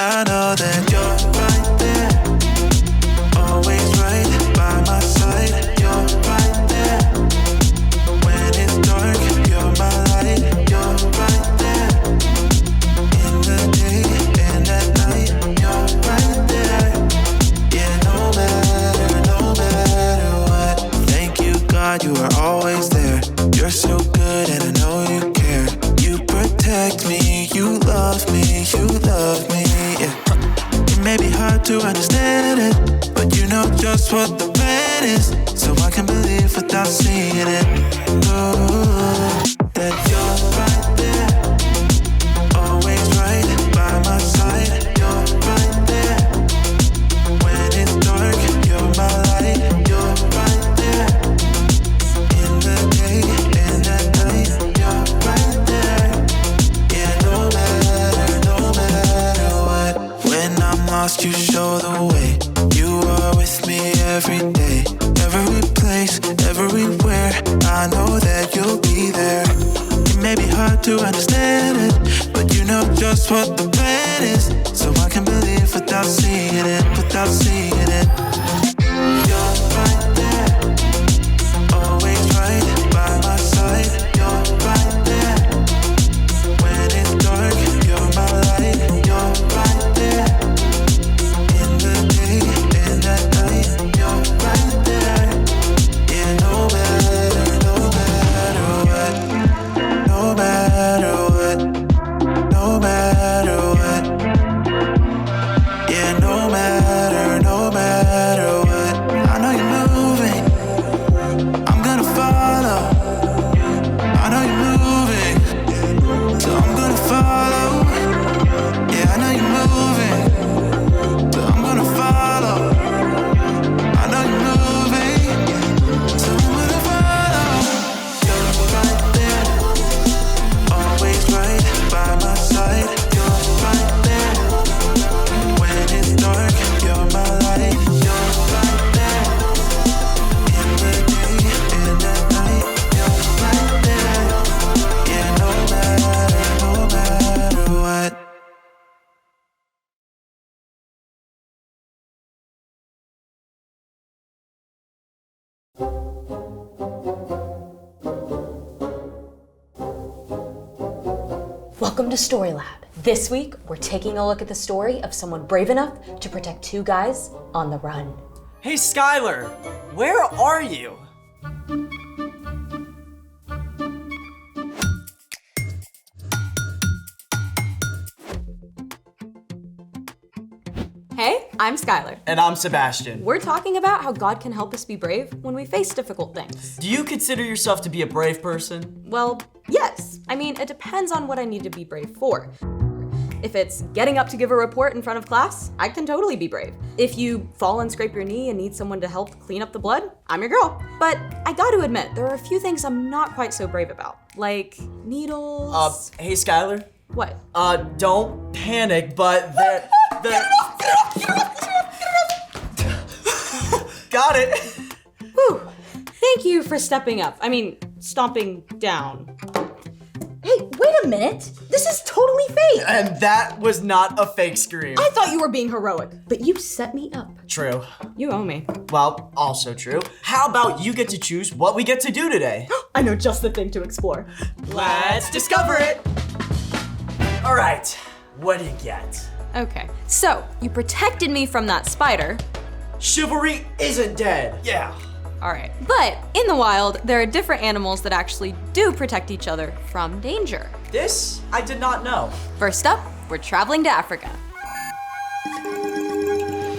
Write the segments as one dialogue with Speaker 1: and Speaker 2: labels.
Speaker 1: I know that you're right there, always right by my side. You're right there, when it's dark, you're my light. You're right there, in the day and at night. You're right there, yeah, no matter what. Thank you, God, you are always there. You're so good and I know you care. You protect me, you love me, yeah. It may be hard to understand it, but you know just what the plan is, so I can believe without seeing it. Oh, that you're right there, always right by my side. You're right there, when it's dark, you're my light. You're right there, in the day and at night. You're right there, yeah, no matter what. When I'm lost, you show the way. You are with me every day, every place, everywhere. I know that you'll be there. It may be hard to understand it, but you know just what the plan is, so I can believe without seeing it. You're right there, always right by my side. You're right there, when it's dark, you're my light. You're right there, in the day and at night. You're right there, yeah, no matter what. No matter what, no matter what. Yeah, no matter what. I know you're moving, I'm gonna follow. I know you're moving, so I'm gonna follow. Yeah, I know you're moving, so I'm gonna follow. I know you're moving, so I'm gonna follow. You're right there, always right by my side. You're right there, when it's dark, you're my light. You're right there, in the day and at night. You're right there, yeah, no matter what.
Speaker 2: Welcome to Story Lab. This week, we're taking a look at the story of someone brave enough to protect two guys on the run.
Speaker 3: Hey, Skylar, where are you?
Speaker 2: Hey, I'm Skylar.
Speaker 3: And I'm Sebastian.
Speaker 2: We're talking about how God can help us be brave when we face difficult things.
Speaker 3: Do you consider yourself to be a brave person?
Speaker 2: Well, yes. I mean, it depends on what I need to be brave for. If it's getting up to give a report in front of class, I can totally be brave. If you fall and scrape your knee and need someone to help clean up the blood, I'm your girl. But I gotta admit, there are a few things I'm not quite so brave about, like needles.
Speaker 3: Hey, Skylar?
Speaker 2: What?
Speaker 3: Don't panic, but
Speaker 2: Get
Speaker 3: Got it.
Speaker 2: Whew. Thank you for stepping up. I mean, stomping down.
Speaker 4: Hey, wait a minute. This is totally fake.
Speaker 3: And that was not a fake scream.
Speaker 2: I thought you were being heroic.
Speaker 4: But you set me up.
Speaker 3: True.
Speaker 2: You owe me.
Speaker 3: Well, also true. How about you get to choose what we get to do today?
Speaker 2: I know just the thing to explore.
Speaker 3: Let's discover it. All right, what do you get?
Speaker 2: Okay, so you protected me from that spider.
Speaker 3: Chivalry isn't dead. Yeah.
Speaker 2: All right, but in the wild, there are different animals that actually do protect each other from danger.
Speaker 3: This I did not know.
Speaker 2: First up, we're traveling to Africa.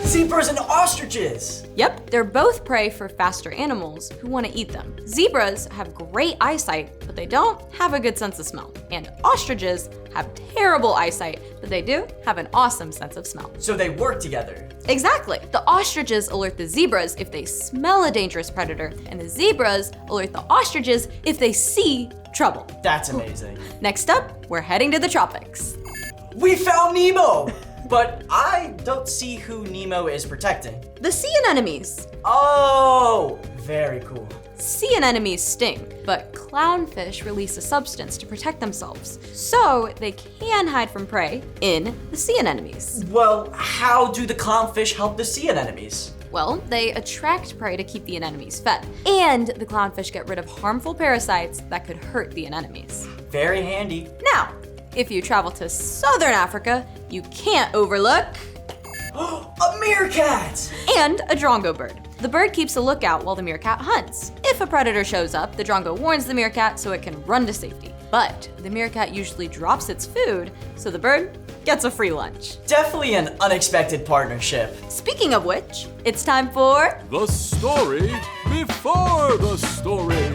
Speaker 3: Zebras and ostriches.
Speaker 2: Yep, they're both prey for faster animals who want to eat them. Zebras have great eyesight, but they don't have a good sense of smell. And ostriches have terrible eyesight, but they do have an awesome sense of smell.
Speaker 3: So they work together.
Speaker 2: Exactly. The ostriches alert the zebras if they smell a dangerous predator, and the zebras alert the ostriches if they see trouble.
Speaker 3: That's amazing.
Speaker 2: Next up, we're heading to the tropics.
Speaker 3: We found Nemo! But I don't see who Nemo is protecting.
Speaker 2: The sea anemones.
Speaker 3: Oh, very cool.
Speaker 2: Sea anemones sting, but clownfish release a substance to protect themselves, so they can hide from prey in the sea anemones.
Speaker 3: Well, how do the clownfish help the sea anemones?
Speaker 2: Well, they attract prey to keep the anemones fed, and the clownfish get rid of harmful parasites that could hurt the anemones.
Speaker 3: Very handy.
Speaker 2: Now, if you travel to southern Africa, you can't overlook
Speaker 3: A meerkat!
Speaker 2: and a drongo bird. The bird keeps a lookout while the meerkat hunts. If a predator shows up, the drongo warns the meerkat so it can run to safety. But the meerkat usually drops its food, so the bird gets a free lunch.
Speaker 3: Definitely an unexpected partnership.
Speaker 2: Speaking of which, it's time for
Speaker 5: The story before the story.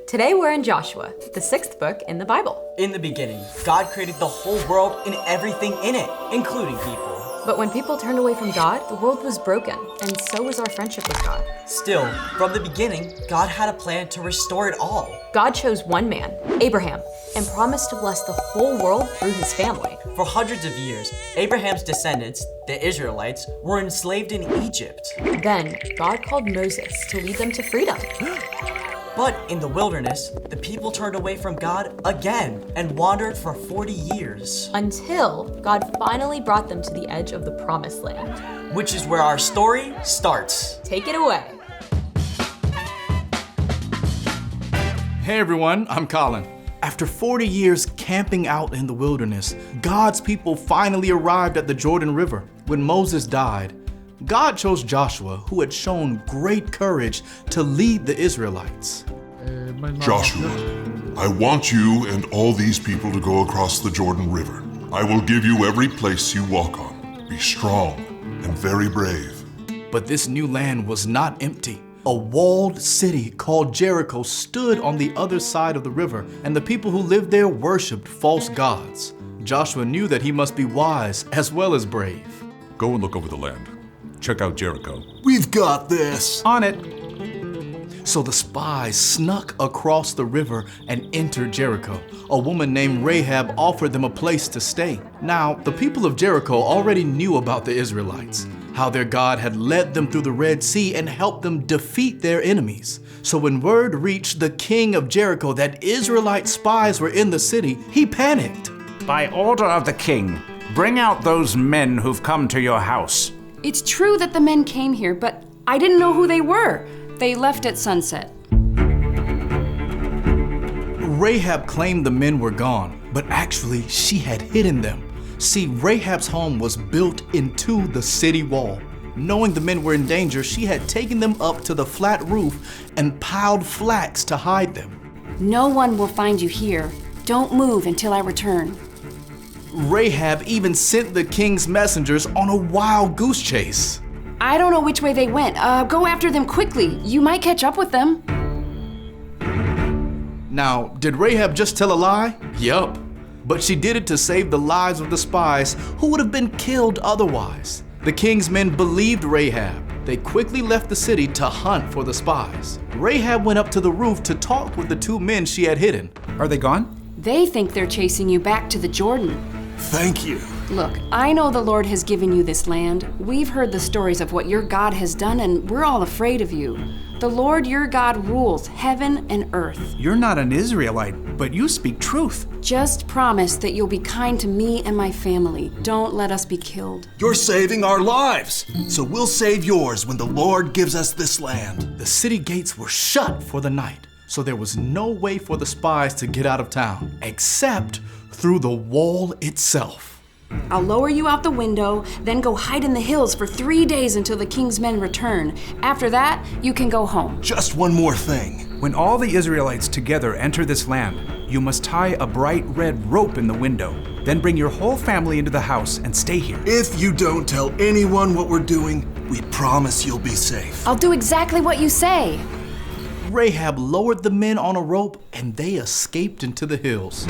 Speaker 2: Today we're in Joshua, the 6th book in the Bible.
Speaker 3: In the beginning, God created the whole world and everything in it, including people.
Speaker 2: But when people turned away from God, the world was broken, and so was our friendship with God.
Speaker 3: Still, from the beginning, God had a plan to restore it all.
Speaker 2: God chose one man, Abraham, and promised to bless the whole world through his family.
Speaker 3: For hundreds of years, Abraham's descendants, the Israelites, were enslaved in Egypt.
Speaker 2: Then, God called Moses to lead them to freedom.
Speaker 3: But in the wilderness, the people turned away from God again and wandered for 40 years.
Speaker 2: Until God finally brought them to the edge of the promised land.
Speaker 3: Which is where our story starts.
Speaker 2: Take it away.
Speaker 6: Hey everyone, I'm Colin. After 40 years camping out in the wilderness, God's people finally arrived at the Jordan River. When Moses died, God chose Joshua, who had shown great courage, to lead the Israelites.
Speaker 7: Joshua, I want you and all these people to go across the Jordan River. I will give you every place you walk on. Be strong and very brave.
Speaker 6: But this new land was not empty. A walled city called Jericho stood on the other side of the river, and the people who lived there worshipped false gods. Joshua knew that he must be wise as well as brave.
Speaker 5: Go and look over the land. Check out Jericho.
Speaker 7: We've got this.
Speaker 6: On it. So the spies snuck across the river and entered Jericho. A woman named Rahab offered them a place to stay. Now, the people of Jericho already knew about the Israelites, how their God had led them through the Red Sea and helped them defeat their enemies. So when word reached the king of Jericho that Israelite spies were in the city, he panicked.
Speaker 8: By order of the king, bring out those men who've come to your house.
Speaker 9: It's true that the men came here, but I didn't know who they were. They left at sunset.
Speaker 6: Rahab claimed the men were gone, but actually she had hidden them. See, Rahab's home was built into the city wall. Knowing the men were in danger, she had taken them up to the flat roof and piled flax to hide them.
Speaker 9: No one will find you here. Don't move until I return.
Speaker 6: Rahab even sent the king's messengers on a wild goose chase.
Speaker 9: I don't know which way they went. Go after them quickly. You might catch up with them.
Speaker 6: Now, did Rahab just tell a lie? Yup. But she did it to save the lives of the spies who would have been killed otherwise. The king's men believed Rahab. They quickly left the city to hunt for the spies. Rahab went up to the roof to talk with the two men she had hidden.
Speaker 8: Are they gone?
Speaker 9: They think they're chasing you back to the Jordan.
Speaker 7: Thank you.
Speaker 9: Look, I know the Lord has given you this land. We've heard the stories of what your God has done, and we're all afraid of you. The Lord your God rules heaven and earth.
Speaker 8: You're not an Israelite, but you speak truth.
Speaker 9: Just promise that you'll be kind to me and my family. Don't let us be killed.
Speaker 7: You're saving our lives, so we'll save yours when the Lord gives us this land.
Speaker 6: The city gates were shut for the night, so there was no way for the spies to get out of town, except through the wall itself.
Speaker 9: I'll lower you out the window, then go hide in the hills for 3 days until the king's men return. After that, you can go home.
Speaker 7: Just one more thing.
Speaker 8: When all the Israelites together enter this land, you must tie a bright red rope in the window. Then bring your whole family into the house and stay here.
Speaker 7: If you don't tell anyone what we're doing, we promise you'll be safe.
Speaker 9: I'll do exactly what you say.
Speaker 6: Rahab lowered the men on a rope and they escaped into the hills.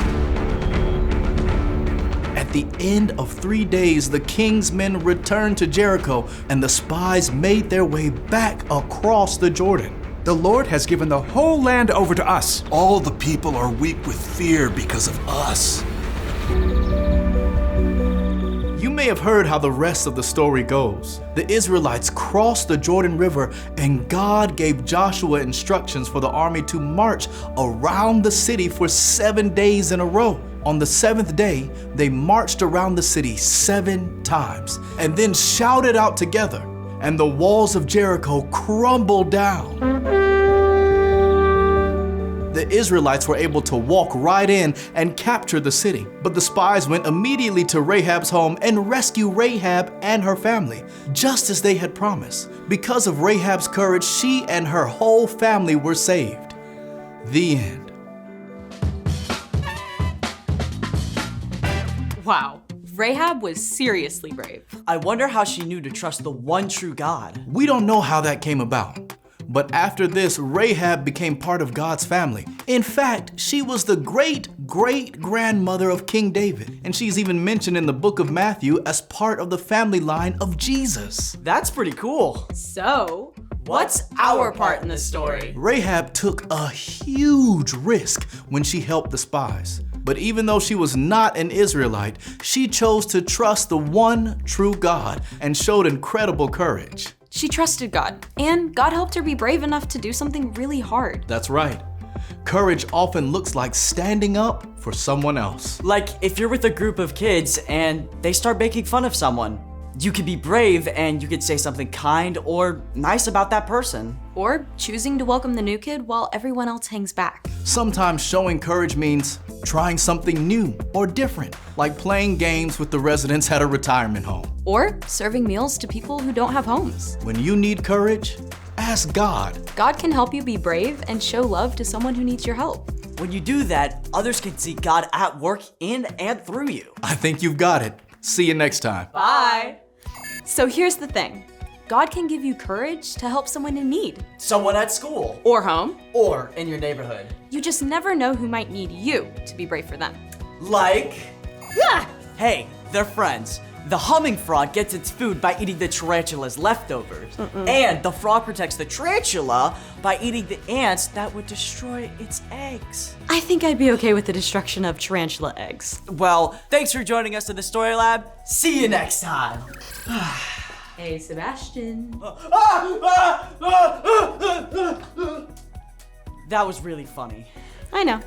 Speaker 6: At the end of 3 days, the king's men returned to Jericho and the spies made their way back across the Jordan.
Speaker 8: The Lord has given the whole land over to us.
Speaker 7: All the people are weak with fear because of us.
Speaker 6: You may may have heard how the rest of the story goes. The Israelites crossed the Jordan River, and God gave Joshua instructions for the army to march around the city for 7 days in a row. On the 7th day, they marched around the city 7 times and then shouted out together, and the walls of Jericho crumbled down. The Israelites were able to walk right in and capture the city. But the spies went immediately to Rahab's home and rescued Rahab and her family, just as they had promised. Because of Rahab's courage, she and her whole family were saved. The end.
Speaker 2: Wow. Rahab was seriously brave.
Speaker 3: I wonder how she knew to trust the one true God.
Speaker 6: We don't know how that came about. But after this, Rahab became part of God's family. In fact, she was the great-great-grandmother of King David, and she's even mentioned in the book of Matthew as part of the family line of Jesus.
Speaker 3: That's pretty cool.
Speaker 2: So, what's our part in this story?
Speaker 6: Rahab took a huge risk when she helped the spies. But even though she was not an Israelite, she chose to trust the one true God and showed incredible courage.
Speaker 2: She trusted God, and God helped her be brave enough to do something really hard.
Speaker 6: That's right. Courage often looks like standing up for someone else.
Speaker 3: Like if you're with a group of kids and they start making fun of someone, you could be brave and you could say something kind or nice about that person.
Speaker 2: Or choosing to welcome the new kid while everyone else hangs back.
Speaker 6: Sometimes showing courage means trying something new or different, like playing games with the residents at a retirement home.
Speaker 2: Or serving meals to people who don't have homes.
Speaker 6: When you need courage, ask God.
Speaker 2: God can help you be brave and show love to someone who needs your help.
Speaker 3: When you do that, others can see God at work in and through you.
Speaker 6: I think you've got it. See you next time.
Speaker 2: Bye. So here's the thing. God can give you courage to help someone in need.
Speaker 3: Someone at school.
Speaker 2: Or home.
Speaker 3: Or in your neighborhood.
Speaker 2: You just never know who might need you to be brave for them.
Speaker 3: Like? Hey, they're friends. The humming frog gets its food by eating the tarantula's leftovers. And the frog protects the tarantula by eating the ants that would destroy its eggs.
Speaker 2: I think I'd be okay with the destruction of tarantula eggs.
Speaker 3: Well, thanks for joining us in the Story Lab. See you next time.
Speaker 2: Hey, Sebastian.
Speaker 3: That was really funny.
Speaker 2: I know.